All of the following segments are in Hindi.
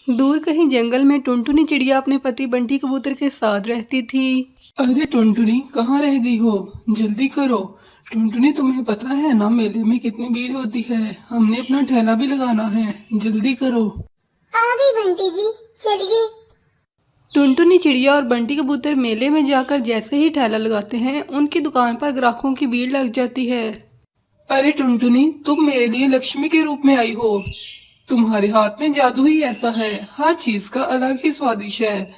दूर कहीं जंगल में टुनटुनी चिड़िया अपने पति बंटी कबूतर के साथ रहती थी। अरे टुनटुनी, कहाँ रह गई हो? जल्दी करो। टुनटुनी, तुम्हें पता है ना मेले में कितनी भीड़ होती है। हमने अपना ठेला भी लगाना है, जल्दी करो। आ गई बंटी जी, चलिए। टुनटुनी चिड़िया और बंटी कबूतर मेले में जाकर जैसे ही ठेला लगाते हैं, उनकी दुकान पर ग्राहकों की भीड़ लग जाती है। अरे टुनटुनी, तुम मेरे लिए लक्ष्मी के रूप में आई हो। तुम्हारे हाथ में जादू ही ऐसा है, हर चीज का अलग ही स्वादिष्ट है।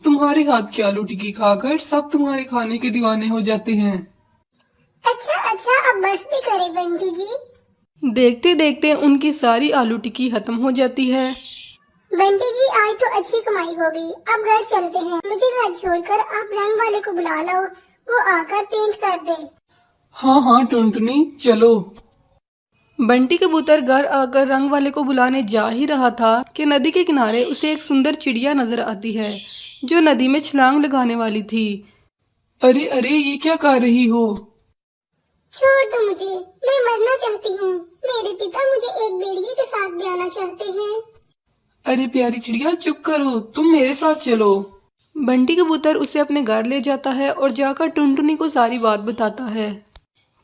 तुम्हारे हाथ की आलू टिक्की खाकर सब तुम्हारे खाने के दीवाने हो जाते हैं। अच्छा अच्छा, अब बस भी करे बंटी जी। देखते देखते उनकी सारी आलू टिक्की खत्म हो जाती है। बंटी जी, आज तो अच्छी कमाई हो गई। अब घर चलते हैं। मुझे घर छोड़कर आप रंग वाले को बुला लो, वो आकर पेंट कर दे। हाँ हाँ टुनटुनी, चलो। बंटी कबूतर घर आकर रंग वाले को बुलाने जा ही रहा था कि नदी के किनारे उसे एक सुंदर चिड़िया नजर आती है, जो नदी में छलांग लगाने वाली थी। अरे अरे, ये क्या कर रही हो? छोड़ दो मुझे, मैं मरना चाहती हूँ। मेरे पिता मुझे एक भेड़िए के साथ ब्याहना चाहते हैं। अरे प्यारी चिड़िया, चुप करो, तुम मेरे साथ चलो। बंटी कबूतर उसे अपने घर ले जाता है और जाकर टुनटुनी को सारी बात बताता है।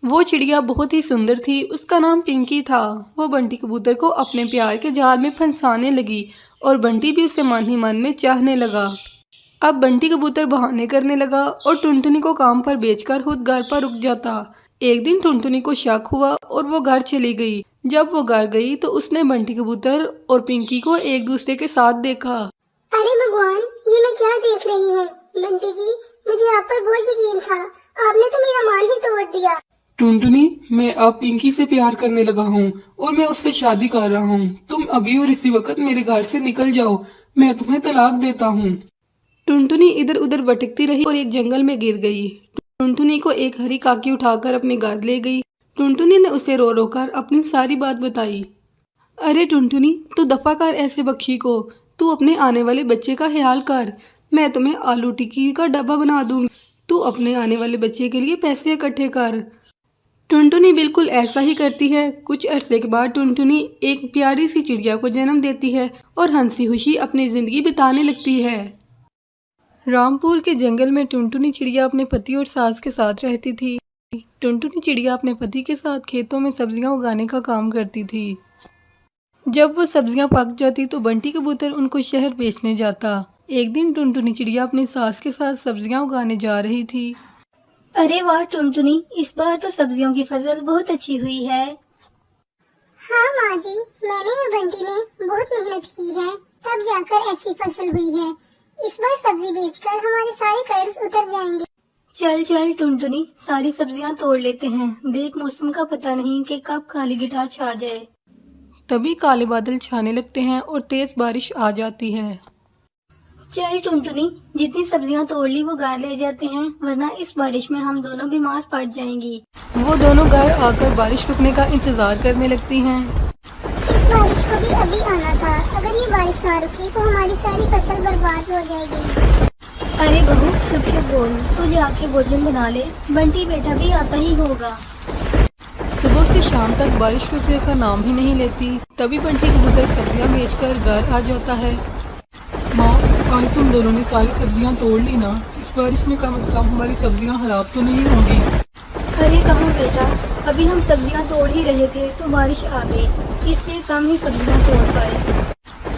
वो चिड़िया बहुत ही सुंदर थी, उसका नाम पिंकी था। वो बंटी कबूतर को अपने प्यार के जाल में फंसाने लगी और बंटी भी उसे मन ही मन में चाहने लगा। अब बंटी कबूतर बहाने करने लगा और टुनटुनी को काम पर बेचकर खुद घर पर रुक जाता। एक दिन टुनटुनी को शक हुआ और वो घर चली गई। जब वो घर गई तो उसने बंटी कबूतर और पिंकी को एक दूसरे के साथ देखा। अरे भगवान, ये मैं क्या देख रही हूँ? बंटी जी, मुझे आप पर बहुत यकीन था, आपने तो मेरा मान ही तोड़ दिया। टुनटुनी, मैं अब पिंकी से प्यार करने लगा हूँ और मैं उससे शादी कर रहा हूँ। तुम अभी और इसी वक्त मेरे घर से निकल जाओ, मैं तुम्हें तलाक देता हूँ। टुनटुनी इधर उधर भटकती रही और एक जंगल में गिर गई। टुनटुनी को एक हरी काकी उठाकर अपने घर ले गई। टुनटुनी ने उसे रो रो कर अपनी सारी बात बताई। अरे टुनटुनी, तू दफा कर ऐसे बख्शी को। तू अपने आने वाले बच्चे का ख्याल कर। मैं तुम्हें आलू टिक्की का डब्बा बना दूंगी। तू अपने आने वाले बच्चे के लिए पैसे इकट्ठे कर। टुनटुनी बिल्कुल ऐसा ही करती है। कुछ अरसे के बाद टुनटुनी एक प्यारी सी चिड़िया को जन्म देती है और हंसी खुशी अपनी जिंदगी बिताने लगती है। रामपुर के जंगल में टुनटुनी चिड़िया अपने पति और सास के साथ रहती थी। टुनटुनी चिड़िया अपने पति के साथ खेतों में सब्जियां उगाने का काम करती थी। जब वो सब्जियां पक जाती तो बंटी कबूतर उनको शहर बेचने जाता। एक दिन टुनटुनी चिड़िया अपनी सास के साथ सब्जियां उगाने जा रही थी। अरे वाह टुनटुनी, इस बार तो सब्जियों की फसल बहुत अच्छी हुई है। हाँ माँ जी, मैंने और बंटी ने बहुत मेहनत की है, तब जाकर ऐसी फसल हुई है। इस बार सब्जी बेचकर हमारे सारे कर्ज उतर जाएंगे। चल चल टुनटुनी, सारी सब्जियां तोड़ लेते हैं। देख, मौसम का पता नहीं कि कब काली गिटार छा जाए। तभी काले बादल छाने लगते हैं और तेज बारिश आ जाती है। चल टुनटुनी, जितनी सब्जियां तोड़ ली वो घर ले जाते हैं, वरना इस बारिश में हम दोनों बीमार पड़ जाएंगी। वो दोनों घर आकर बारिश रुकने का इंतजार करने लगती हैं। इस बारिश को भी अभी आना था। अगर ये बारिश ना रुकी तो हमारी सारी फसल बर्बाद हो जाएगी। अरे बहू, शुभ शुभ बोल, तू जाके भोजन बना ले, बंटी बेटा भी आता ही होगा। सुबह से शाम तक बारिश रुकने का नाम ही नहीं लेती। तभी बंटी कबूतर सब्जियां बेचकर घर आ जाता है। माँ, आज तुम दोनों ने सारी सब्जियां तोड़ ली ना? इस बारिश में कम से कम हमारी सब्जियां खराब तो नहीं होंगी? अरे कहाँ बेटा, अभी हम सब्जियां तोड़ ही रहे थे तो बारिश आ गई, इसलिए कम ही सब्जियां तोड़ पाए।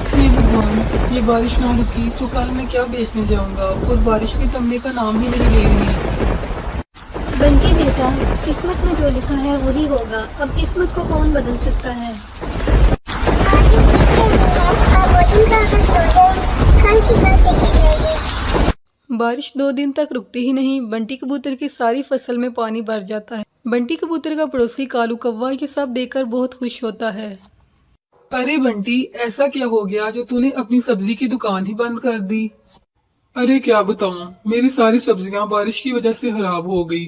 हे भगवान, ये बारिश ना रुकी तो कल मैं क्या बेचने जाऊंगा और बारिश भी थमने का नाम ही नहीं ले रही। बंटी बेटा, किस्मत में जो लिखा है वही होगा। अब किस्मत को कौन बदल सकता है? आगे ठीक है, आप भोजन खाकर सो जाएं, कल की बात देखी जाएगी। बारिश 2 दिन तक रुकती ही नहीं। बंटी कबूतर की सारी फसल में पानी भर जाता है। बंटी कबूतर का पड़ोसी कालू कौवा ये सब देखकर बहुत खुश होता है। अरे बंटी, ऐसा क्या हो गया जो तूने अपनी सब्जी की दुकान ही बंद कर दी? अरे क्या बताऊं, मेरी सारी सब्जियां बारिश की वजह से खराब हो गई।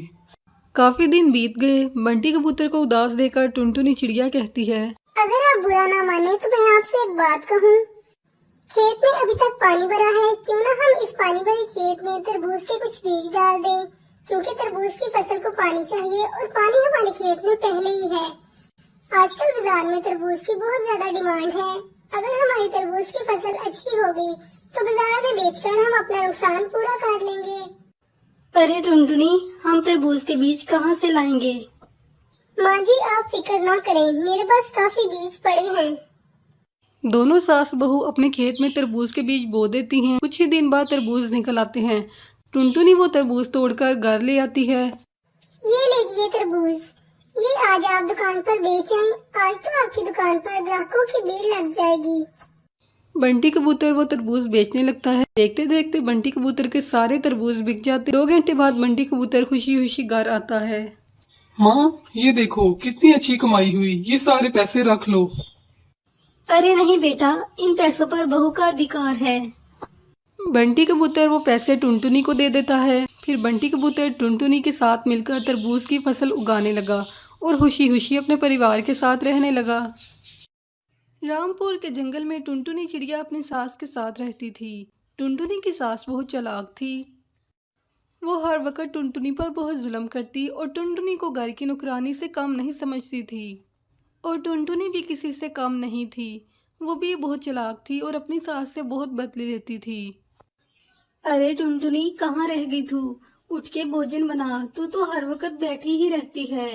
काफी दिन बीत गए। बंटी कबूतर को उदास देखकर टुनटुनी चिड़िया कहती है, अगर आप बुरा ना माने तो मैं आपसे एक बात कहूँ। खेत में अभी तक पानी भरा है, क्यों ना हम इस पानी भरे खेत में तरबूज के कुछ बीज डाल दें, क्योंकि तरबूज की फसल को पानी चाहिए और पानी हमारे खेत में पहले ही है। आजकल बाजार में तरबूज की बहुत ज्यादा डिमांड है। अगर हमारी तरबूज की फसल अच्छी अच्छी होगी तो बाजार में बेचकर हम अपना नुकसान पूरा कर लेंगे। अरे टुनटुनी, हम तरबूज के बीज कहाँ से लाएंगे? माँ जी आप फिक्र ना करें, मेरे पास काफी बीज पड़े हैं। दोनों सास बहू अपने खेत में तरबूज के बीज बो देती हैं। कुछ ही दिन बाद तरबूज निकल आते हैं। टुनटुनी वो तरबूज तोड़कर घर ले आती है। ये लीजिए तरबूज, ये आज आप दुकान पर बेच आए। आज तो आपकी दुकान पर ग्राहकों की भीड़ लग जाएगी। बंटी कबूतर वो तरबूज बेचने लगता है। देखते देखते बंटी कबूतर के सारे तरबूज बिक जाते। 2 घंटे बाद बंटी कबूतर खुशी खुशी घर आता है। माँ ये देखो कितनी अच्छी कमाई हुई, ये सारे पैसे रख लो। अरे नहीं बेटा, इन पैसों पर बहू का अधिकार है। बंटी कबूतर वो पैसे टुनटुनी को दे देता है। फिर बंटी कबूतर टुनटुनी के साथ मिलकर तरबूज की फसल उगाने लगा और खुशी खुशी अपने परिवार के साथ रहने लगा। रामपुर के जंगल में टुनटुनी चिड़िया अपनी सास के साथ रहती थी। टुनटुनी की सास बहुत चालाक थी। वो हर वक्त टुनटुनी पर बहुत जुल्म करती और टुनटुनी को घर की नौकरानी से कम नहीं समझती थी। और टुनटुनी भी किसी से कम नहीं थी। वो भी बहुत चालाक थी और अपनी सास से बहुत बदले लेती थी। अरे टुनटुनी, कहाँ रह गई तू? उठ के भोजन बना, तू तो हर वक्त बैठी ही रहती है।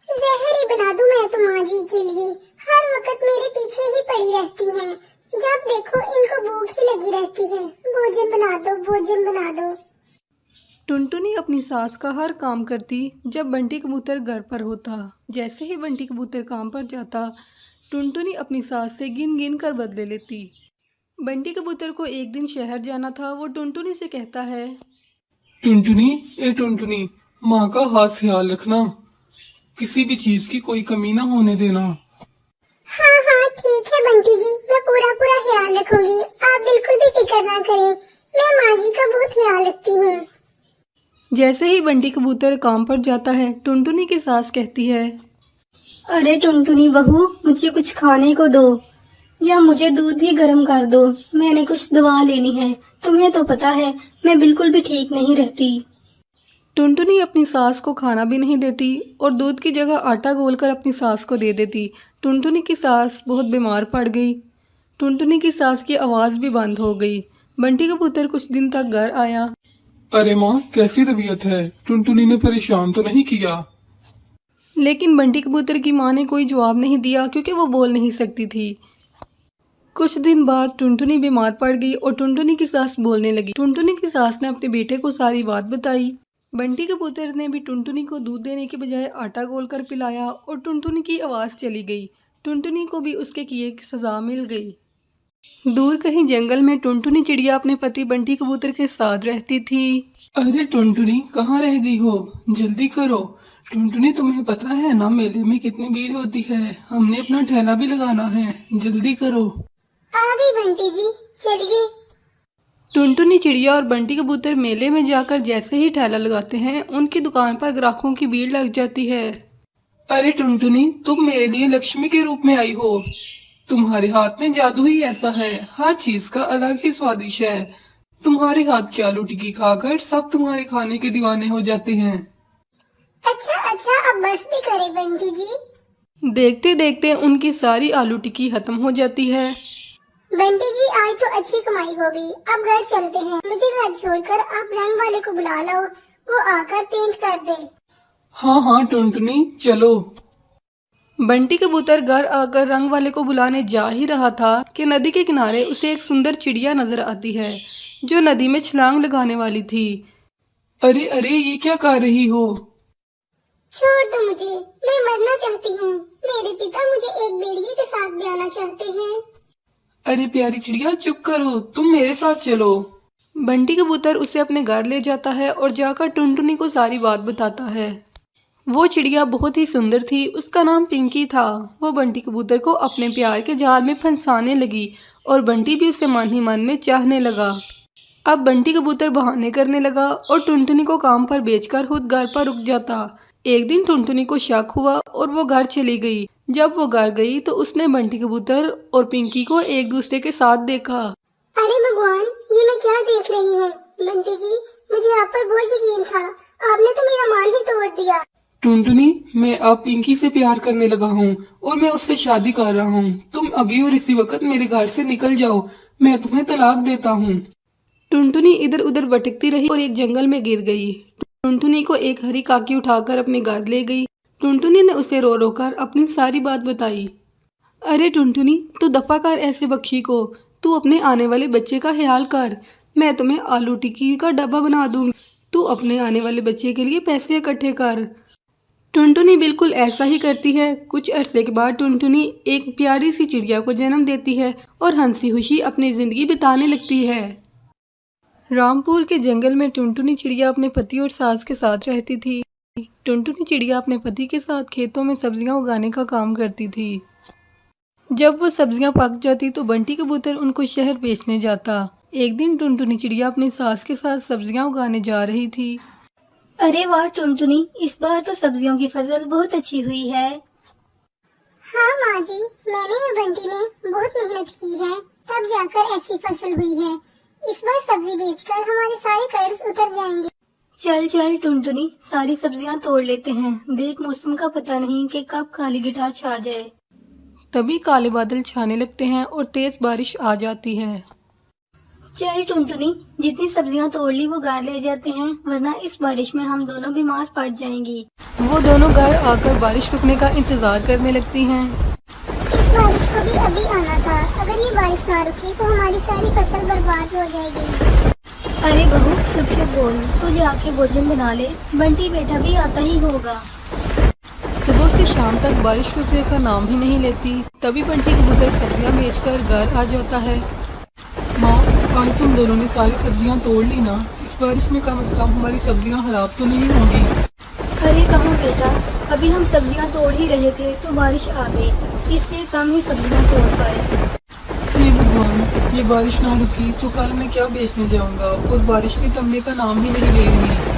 जहर ही बना दूं मैं तो माँ जी के लिए, हर वक्त मेरे पीछे ही पड़ी रहती हैं। जब देखो इनको भूख ही लगी रहती है। भोजन बना दो, भोजन बना दो। टुनटुनी अपनी सास का हर काम करती जब बंटी कबूतर घर पर होता। जैसे ही बंटी कबूतर काम पर जाता, टुनटुनी अपनी सास से गिन गिन कर बदले लेती। बंटी कबूतर को एक दिन शहर जाना था। वो टुनटुनी से कहता है, टुनटुनी, ए टुनटुनी, माँ का खास ख्याल रखना, किसी भी चीज की कोई कमी ना होने देना। हाँ हाँ ठीक है बंटी जी, मैं पूरा पूरा ख्याल रखूंगी। आप बिल्कुल भी फिक्र ना करें, मैं माँ जी का बहुत ख्याल रखती हूँ। जैसे ही बंटी कबूतर काम पर जाता है, टुनटुनी की सास कहती है, अरे टुनटुनी बहू, मुझे कुछ खाने को दो या मुझे दूध ही गर्म कर दो। मैंने कुछ दवा लेनी है। तुम्हें तो पता है मैं बिल्कुल भी ठीक नहीं रहती। टुनटुनी अपनी सास को खाना भी नहीं देती और दूध की जगह आटा घोलकर अपनी सास को दे देती। टुनटुनी की सास बहुत बीमार पड़ गई। टुनटुनी की सास की आवाज़ भी बंद हो गई। बंटी कबूतर कुछ दिन तक घर आया। अरे माँ कैसी तबीयत है? टुनटुनी ने परेशान तो नहीं किया? लेकिन बंटी कबूतर की माँ ने कोई जवाब नहीं दिया क्योंकि वो बोल नहीं सकती थी। कुछ दिन बाद टुनटुनी बीमार पड़ गई और टुनटुनी की सास बोलने लगी। टुनटुनी की सास ने अपने बेटे को सारी बात बताई। बंटी कबूतर ने भी टुनटुनी को दूध देने के बजाय आटा घोलकर पिलाया और टुनटुनी की आवाज़ चली गई। टुनटुनी को भी उसके किए की सज़ा मिल गई। दूर कहीं जंगल में टुनटुनी चिड़िया अपने पति बंटी कबूतर के साथ रहती थी। अरे टुनटुनी कहाँ रह गई हो? जल्दी करो। टुनटुनी तुम्हें पता है ना मेले में कितनी भीड़ होती है, हमने अपना ठेला भी लगाना है, जल्दी करो। आ गई बंटी जी, चलिए। टुनटुनी चिड़िया और बंटी कबूतर मेले में जाकर जैसे ही ठेला लगाते हैं, उनकी दुकान पर ग्राहकों की भीड़ लग जाती है। अरे टुनटुनी, तुम मेरे लिए लक्ष्मी के रूप में आई हो। तुम्हारे हाथ में जादू ही ऐसा है, हर चीज का अलग ही स्वादिष्ट है। तुम्हारे हाथ की आलू टिक्की खाकर सब तुम्हारे खाने के दीवाने हो जाते हैं। अच्छा अच्छा, अब बस भी करे बंटी जी। देखते देखते उनकी सारी आलू टिक्की खत्म हो जाती है। बंटी जी आज तो अच्छी कमाई हो गई, अब घर चलते हैं। मुझे घर छोड़कर आप रंग वाले को बुला लो, वो आकर पेंट कर दे। हाँ हाँ टुनटुनी चलो। बंटी कबूतर घर आकर रंग वाले को बुलाने जा ही रहा था कि नदी के किनारे उसे एक सुंदर चिड़िया नजर आती है जो नदी में छलांग लगाने वाली थी। अरे अरे ये क्या कर रही हो? छोड़ दो मुझे, मैं मरना चाहती हूँ। मेरे पिता मुझे एक भेड़िए के साथ ब्याहना चाहते हैं। अरे प्यारी चिड़िया चुप करो, तुम मेरे साथ चलो। बंटी कबूतर उसे अपने घर ले जाता है और जाकर टुनटुनी को सारी बात बताता है। वो चिड़िया बहुत ही सुंदर थी, उसका नाम पिंकी था। वो बंटी कबूतर को अपने प्यार के जाल में फंसाने लगी और बंटी भी उसे मन ही मन में चाहने लगा। अब बंटी कबूतर बहाने करने लगा और टुनटुनी को काम पर बेचकर खुद घर पर रुक जाता। एक दिन टुनटुनी को शक हुआ और वो घर चली गई। जब वो घर गई तो उसने बंटी कबूतर और पिंकी को एक दूसरे के साथ देखा। अरे भगवान, ये मैं क्या देख रही हूँ? बंटी जी, मुझे आप पर बहुत यकीन था, आपने तो मेरा मान ही तोड़ दिया। टुनटुनी, मैं अब पिंकी से प्यार करने लगा हूँ और मैं उससे शादी कर रहा हूँ। तुम अभी और इसी वक्त मेरे घर से निकल जाओ, मैं तुम्हें तलाक देता हूँ। टुनटुनी इधर उधर भटकती रही और एक जंगल में गिर गई। टुनटुनी को एक हरी काकी उठाकर अपने घर ले गई। टुनटुनी ने उसे रो रो कर अपनी सारी बात बताई। अरे टुनटुनी, तू दफा कर ऐसे बख्शी को। तू अपने आने वाले बच्चे का ख्याल कर। मैं तुम्हें आलू टिक्की का डब्बा बना दूंगी। तू अपने आने वाले बच्चे के लिए पैसे इकट्ठे कर। टुनटुनी बिल्कुल ऐसा ही करती है। कुछ अरसे के बाद टुनटुनी एक प्यारी सी चिड़िया को जन्म देती है और हंसी खुशी अपनी जिंदगी बिताने लगती है। रामपुर के जंगल में टुनटुनी चिड़िया अपने पति और सास के साथ रहती थी। टुनटुनी चिड़िया अपने पति के साथ खेतों में सब्जियां उगाने का काम करती थी। जब वो सब्जियां पक जाती तो बंटी कबूतर उनको शहर बेचने जाता। एक दिन टुनटुनी चिड़िया अपनी सास के साथ सब्जियां उगाने जा रही थी। अरे वाह टुनटुनी, इस बार तो सब्जियों की फसल बहुत अच्छी हुई है। हाँ माँ जी, मैंने और बंटी ने बहुत मेहनत की है, तब जाकर ऐसी फसल हुई है। इस बार सब्जी बेचकर हमारे सारे कर्ज उतर जाएंगे। चल चल टुनटुनी, सारी सब्जियां तोड़ लेते हैं। देख, मौसम का पता नहीं कि कब काली गिटार छा जाए। तभी काले बादल छाने लगते हैं और तेज बारिश आ जाती है। चल टुनटुनी, जितनी सब्जियां तोड़ ली वो घर ले जाते हैं, वरना इस बारिश में हम दोनों बीमार पड़ जाएंगी। वो दोनों घर आकर बारिश रुकने का इंतजार करने लगती हैं। इस बारिश को भी अभी आना था। अगर ये बारिश ना रुकी तो हमारी सारी फसल बर्बाद हो जाएगी। अरे बहू, शुभ शुभ बोल, तू जाके भोजन बना ले। बंटी बेटा भी आता ही होगा। सुबह से शाम तक बारिश रुकने का नाम ही नहीं लेती। तभी बंटी कबूतर सब्जियां बेचकर घर आ जाता है। माँ, आज तुम दोनों ने सारी सब्जियां तोड़ ली ना? इस बारिश में कम से कम हमारी सब्जियां खराब तो नहीं होंगी? अरे कहाँ बेटा, अभी हम सब्जियां तोड़ ही रहे थे तो बारिश आ गई, इसलिए कम ही सब्जियां तोड़ पाए। हे भगवान, ये बारिश ना रुकी तो कल मैं क्या बेचने जाऊंगा? और बारिश भी थमने का नाम ही नहीं ले रही।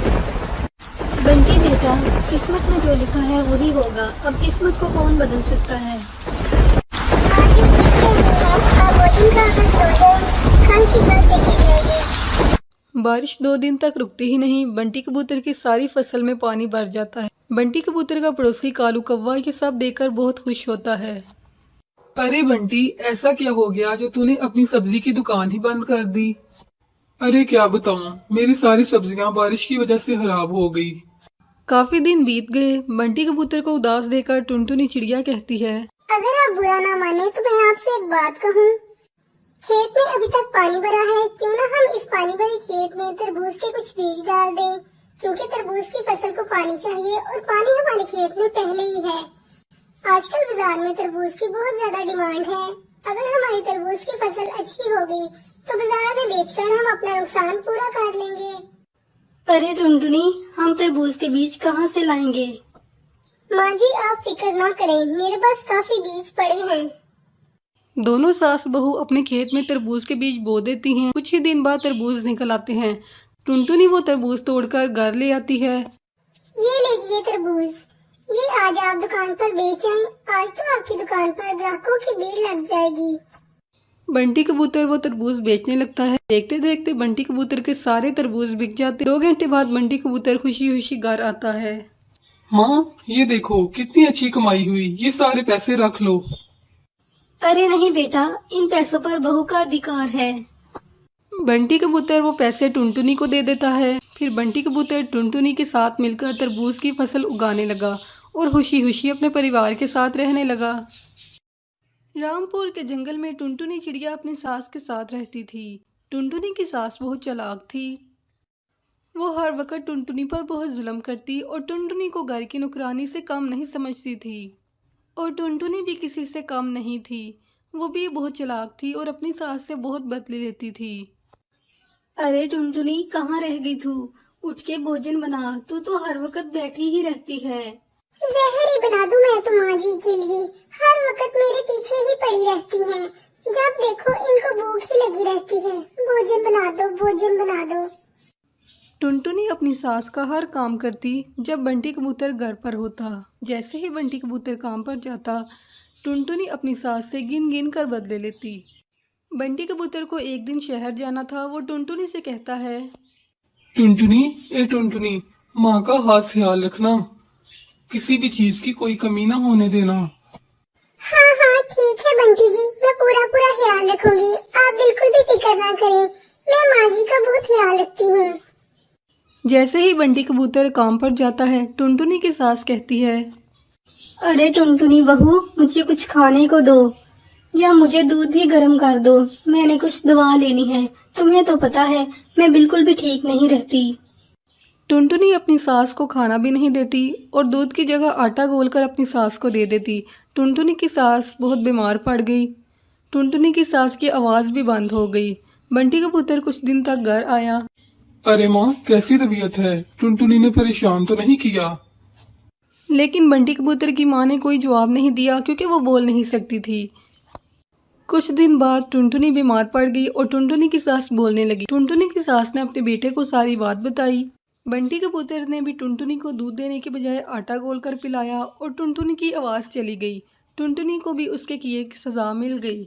बंटी बेटा, किस्मत में जो लिखा है वही होगा। अब किस्मत को कौन बदल सकता है। हाँ जी, ठीक है, आप भोजन खाकर सो जाएं। कल की बात देखी जाएगी। बारिश 2 दिन तक रुकती ही नहीं। बंटी कबूतर की सारी फसल में पानी भर जाता है। बंटी कबूतर का पड़ोसी कालू कौवा ये सब देखकर बहुत खुश होता है। अरे बंटी, ऐसा क्या हो गया जो तूने अपनी सब्जी की दुकान ही बंद कर दी? अरे क्या बताऊं, मेरी सारी सब्जियां बारिश की वजह से खराब हो गई। काफी दिन बीत गए। बंटी कबूतर को उदास देखकर टुनटुनी चिड़िया कहती है, अगर आप बुरा ना माने तो मैं आपसे एक बात कहूँ। खेत में अभी तक पानी भरा है, क्यों ना हम इस पानी भरे खेत में तरबूज के कुछ बीज डाल दें, क्योंकि तरबूज की फसल को पानी चाहिए और पानी हमारे खेत में पहले ही है। आजकल बाजार में तरबूज की बहुत ज्यादा डिमांड है। अगर हमारी तरबूज की फसल अच्छी हो गई तो बाजार में बेचकर हम अपना नुकसान पूरा कर लेंगे। अरे टुनटुनी, हम तरबूज के बीज कहाँ से लाएंगे। माँ जी, आप फिक्र ना करें, मेरे पास काफी बीज पड़े हैं। दोनों सास बहू अपने खेत में तरबूज के बीज बो देती हैं। कुछ ही दिन बाद तरबूज निकल आते हैं। टुनटुनी वो तरबूज तोड़कर घर ले आती है। ये लीजिए तरबूज, ये आज आप दुकान पर बेच आए। आज तो आपकी दुकान पर ग्राहकों की भीड़ लग जाएगी। बंटी कबूतर वो तरबूज बेचने लगता है। देखते देखते बंटी कबूतर के सारे तरबूज बिक जाते। 2 घंटे बाद बंटी कबूतर खुशी खुशी घर आता है। माँ, ये देखो कितनी अच्छी कमाई हुई, ये सारे पैसे रख लो। अरे नहीं बेटा, इन पैसों पर बहू का अधिकार है। बंटी कबूतर वो पैसे टुनटुनी को दे देता है। फिर बंटी कबूतर टुनटुनी के साथ मिलकर तरबूज की फसल उगाने लगा और खुशी खुशी अपने परिवार के साथ रहने लगा। रामपुर के जंगल में टुनटुनी चिड़िया अपनी सास के साथ रहती थी। टुनटुनी की सास बहुत चालाक थी। वो हर वक्त टुनटुनी पर बहुत जुल्म करती और टुनटुनी को घर की नौकरानी से कम नहीं समझती थी। और टुनटुनी भी किसी से कम नहीं थी। वो भी बहुत चालाक थी और अपनी सास से बहुत बदले लेती थी। अरे टुनटुनी, कहाँ रह गई तू? उठ के भोजन बना, तू तो हर वक्त बैठी ही रहती है। जहर ही बना दूं मैं तो माँ जी के लिए। हर वक्त मेरे पीछे ही पड़ी रहती हैं। जब देखो इनको भूख ही लगी रहती है। भोजन बना दो, भोजन बना दो। टुनटुनी अपनी सास का हर काम करती जब बंटी कबूतर घर पर होता। जैसे ही बंटी कबूतर काम पर जाता, टुनटुनी अपनी सास से गिन गिन कर बदले लेती। बंटी कबूतर को एक दिन शहर जाना था। वो टुनटुनी से कहता है, टुनटुनी, ए टुनटुनी, माँ का खास ख्याल रखना, किसी भी चीज की कोई कमी ना होने देना। हाँ हाँ ठीक है बंटी जी, मैं पूरा पूरा ख्याल रखूंगी। आप बिल्कुल भी फिक्र ना करें, मैं माँ जी का बहुत ख्याल रखती हूँ। जैसे ही बंटी कबूतर काम पर जाता है, टुनटुनी की सास कहती है, अरे टुनटुनी बहू, मुझे कुछ खाने को दो या मुझे दूध ही गर्म कर दो। मैंने कुछ दवा लेनी है। तुम्हें तो पता है मैं बिल्कुल भी ठीक नहीं रहती। टुनटुनी अपनी सास को खाना भी नहीं देती और दूध की जगह आटा घोलकर अपनी सास को दे देती। टुनटुनी की सास बहुत बीमार पड़ गई। टुनटुनी की सास की आवाज़ भी बंद हो गई। बंटी कबूतर कुछ दिन तक घर आया। अरे माँ, कैसी तबीयत है? टुनटुनी ने परेशान तो नहीं किया? लेकिन बंटी कबूतर की माँ ने कोई जवाब नहीं दिया क्योंकि वो बोल नहीं सकती थी। कुछ दिन बाद टुनटुनी बीमार पड़ गई और टुनटुनी की सास बोलने लगी। टुनटुनी की सास ने अपने बेटे को सारी बात बताई। बंटी कबूतर ने भी टुनटुनी को दूध देने के बजाय आटा घोलकर पिलाया और टुनटुनी की आवाज़ चली गई। टुनटुनी को भी उसके किए की सज़ा मिल गई।